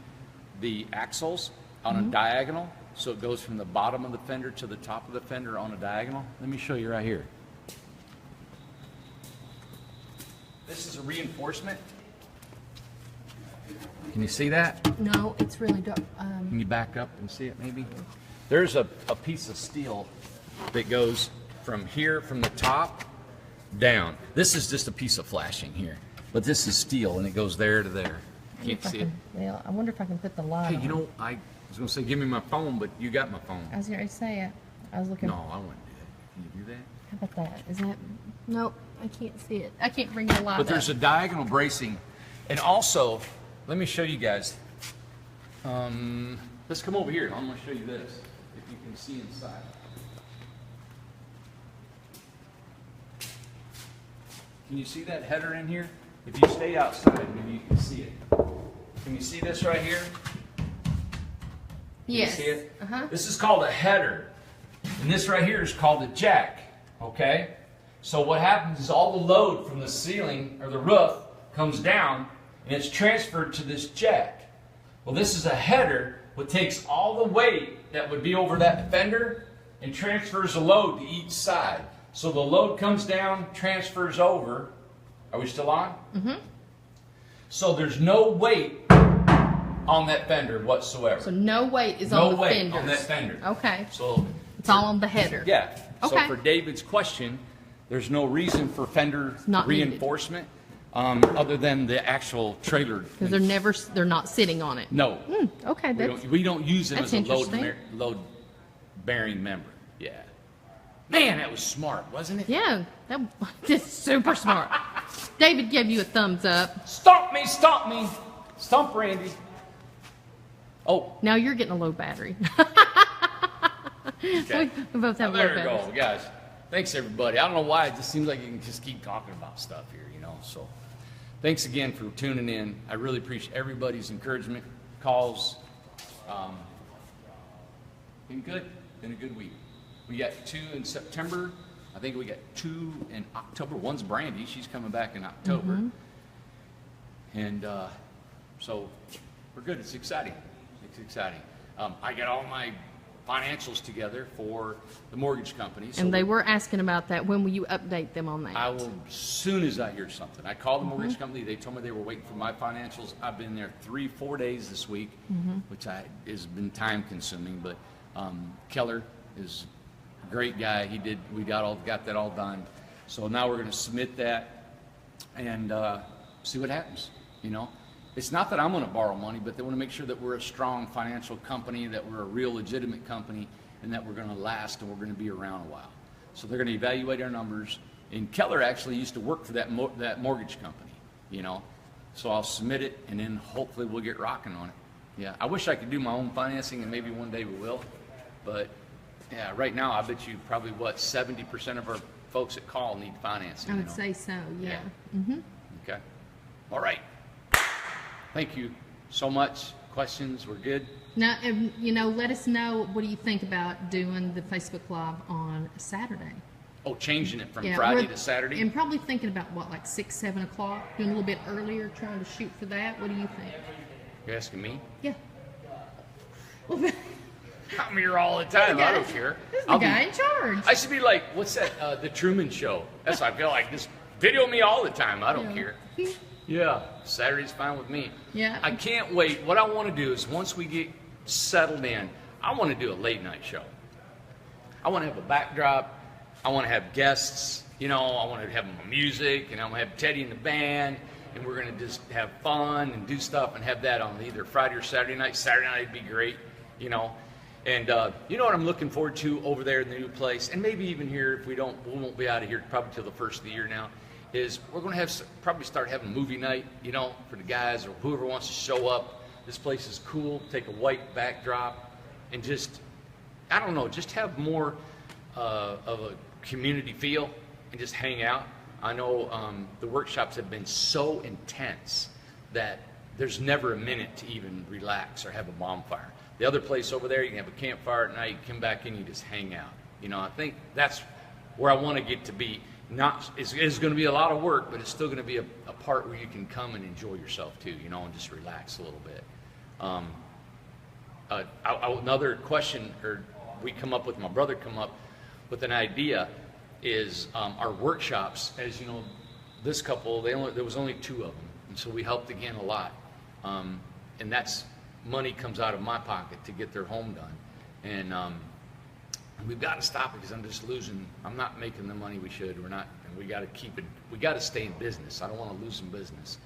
the axles on a diagonal. So it goes from the bottom of the fender to the top of the fender on a diagonal. Let me show you right here. This is a reinforcement. Can you see that? No, it's really dark. Can you back up and see it maybe? There's a piece of steel that goes from here, from the top, down. This is just a piece of flashing here. But this is steel, and it goes there to there. Can't see it. Well, I wonder if I can put the light Hey, on. I was going to say, give me my phone, but you got my phone. I was going to say it. I was looking. No, I wouldn't do that. Can you do that? How about that? Is that? Nope, I can't see it. I can't bring the light But there's up. a diagonal bracing. And also, let me show you guys. Let's come over here. I'm going to show you this, if you can see inside. Can you see that header in here? If you stay outside, maybe you can see it. Can you see this right here? Yes. You see it? Uh-huh. This is called a header. And this right here is called a jack. Okay? So what happens is all the load from the ceiling or the roof comes down and it's transferred to this jack. Well, this is a header which takes all the weight that would be over that fender and transfers the load to each side. So the load comes down, transfers over. Are we still on? Mm-hmm. So there's no weight on that fender whatsoever. So no weight is No on the weight fenders. on that fender. Okay. So It's all on the header. yeah. So Okay. for David's question, there's no reason for fender not needed. reinforcement other than the actual trailer. Because they're not sitting on it. No, Okay, we don't use them that's as a interesting. load bearing member. Yeah. Man, that was smart, wasn't it? yeah, that's super smart. David gave you a thumbs up. Stomp me, stomp me. Stomp Randy. Oh, Now you're getting a low battery. okay. We both have low There you batteries. go, guys. Thanks, everybody. I don't know why. It just seems like you can just keep talking about stuff here, So thanks again for tuning in. I really appreciate everybody's encouragement, calls. Been good. Been a good week. We got 2 in September. I think we got 2 in October. One's Brandy. She's coming back in October. And so we're good. It's exciting. It's exciting. I got all my financials together for the mortgage company. So And they were asking about that. When will you update them on that? I will, as soon as I hear something. I called the mortgage company. They told me they were waiting for my financials. I've been there 3-4 days this week, which has been time consuming. But Keller is a great guy. We got that all done. So now we're going to submit that and see what happens. it's not that I'm going to borrow money, but they want to make sure that we're a strong financial company, that we're a real legitimate company, and that we're going to last and we're going to be around a while. So they're going to evaluate our numbers. And Keller actually used to work for that mortgage company, you know. So I'll submit it, and then hopefully we'll get rocking on it. Yeah, I wish I could do my own financing, and maybe one day we will. But yeah, right now I bet you probably 70% of our folks that call need financing. I would say so, yeah. Okay. All right. Thank you so much. Questions? We're good? Now, you know, let us know, what do you think about doing the Facebook Live on Saturday? Oh, changing it from Friday to Saturday? And probably thinking about, what, like 6, 7 o'clock? Doing a little bit earlier, trying to shoot for that? What do you think? You're asking me? Yeah. I'm here all the time. I don't care. Who's the guy in charge? I should be like, what's that? The Truman Show. That's what I feel like. Just video me all the time. I don't care. Yeah, Saturday's fine with me. Yeah. I can't wait. What I want to do is once we get settled in, I want to do a late night show. I want to have a backdrop. I want to have guests. You know, I want to have music, and I'm going to have Teddy in the band, and we're going to just have fun and do stuff and have that on either Friday or Saturday night. Saturday night would be great, you know. And you know what I'm looking forward to over there in the new place, and maybe even here if we won't be out of here probably till the first of the year now, is we're going to probably start having movie night, you know, for the guys or whoever wants to show up. This place is cool. Take a white backdrop and just, I don't know, just have more of a community feel and just hang out. I know the workshops have been so intense that there's never a minute to even relax or have a bonfire. The other place over there, you can have a campfire at night, you come back in, you just hang out. You know, I think that's where I want to get to be. It's going to be a lot of work, but it's still going to be a part where you can come and enjoy yourself too, you know, and just relax a little bit. Another question, or my brother come up with an idea, is our workshops. As you know, this couple, there was only 2 of them, and so we helped again a lot. And that's money comes out of my pocket to get their home done, and we've got to stop it because I'm not making the money we should. We're not, and we got to keep it. We got to stay in business. I don't want to lose some business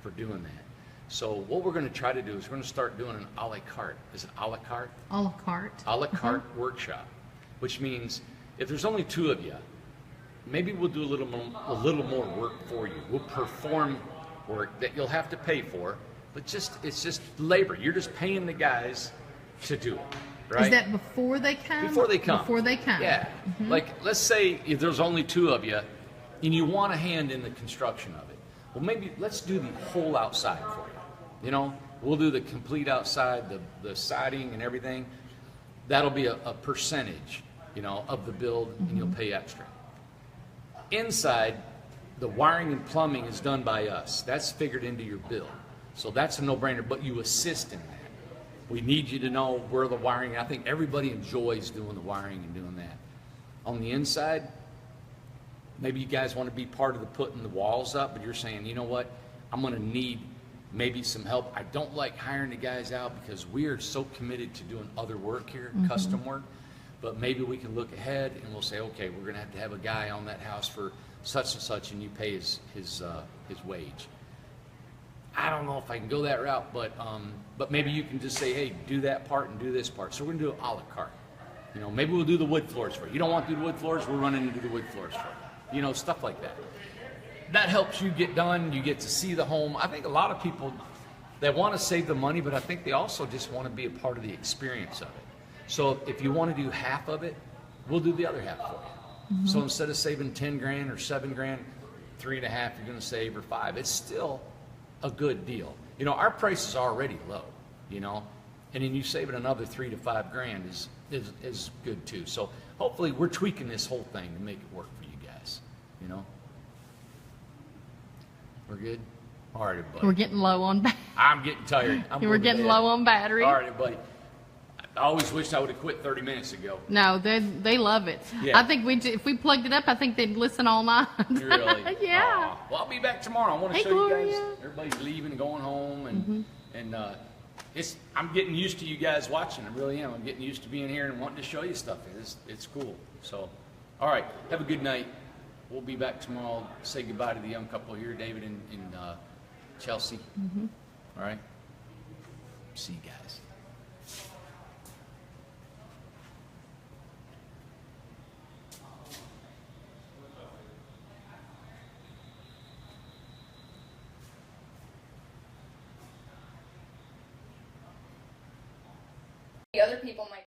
for doing that. So what we're going to try to do is we're going to start doing an a la carte. Is it a la carte? A la carte. A la carte workshop, which means if there's only 2 of you, maybe we'll do a little more work for you. We'll perform work that you'll have to pay for, but it's just labor. You're just paying the guys to do it, right? Is that before they come? Before they come. Before they come. Yeah. Like, let's say if there's only 2 of you, and you want a hand in the construction of it. Well, maybe let's do the whole outside for you. You know, we'll do the complete outside, the siding and everything. That'll be a percentage, you know, of the build, and you'll pay extra. Inside, the wiring and plumbing is done by us. That's figured into your bill. So that's a no-brainer, but you assist in that. We need you to know where the wiring, I think everybody enjoys doing the wiring and doing that. On the inside, maybe you guys want to be part of the putting the walls up, but you're saying, you know what, I'm going to need maybe some help. I don't like hiring the guys out because we are so committed to doing other work here, custom work, but maybe we can look ahead and we'll say, okay, we're going to have a guy on that house for such and such, and you pay his wage. I don't know if I can go that route, but maybe you can just say, hey, do that part and do this part. So we're going to do it a la carte. You know, maybe we'll do the wood floors for you. You don't want to do the wood floors, we're running to do the wood floors for you. You know, stuff like that. That helps you get done. You get to see the home. I think a lot of people, they want to save the money, but I think they also just want to be a part of the experience of it. So if you want to do half of it, we'll do the other half for you. So instead of saving 10 grand or 7 grand, 3.5 you're going to save, or 5. It's still a good deal. You know, our price is already low, you know, and then you save it another 3 to 5 grand is good too. So hopefully we're tweaking this whole thing to make it work for you guys, you know. We're good? All right, everybody. We're getting low on battery. I'm getting tired. We're getting low on battery. All right, everybody. I always wished I would have quit 30 minutes ago. No, they love it. Yeah. I think if we plugged it up, I think they'd listen all night. Really? Yeah. Well, I'll be back tomorrow. I want to show Gloria. you guys. Everybody's leaving, going home, and I'm getting used to you guys watching. I really am. I'm getting used to being here and wanting to show you stuff. It's cool. So, all right. Have a good night. We'll be back tomorrow. Say goodbye to the young couple here, David and Chelsea. All right? See you guys. The other people might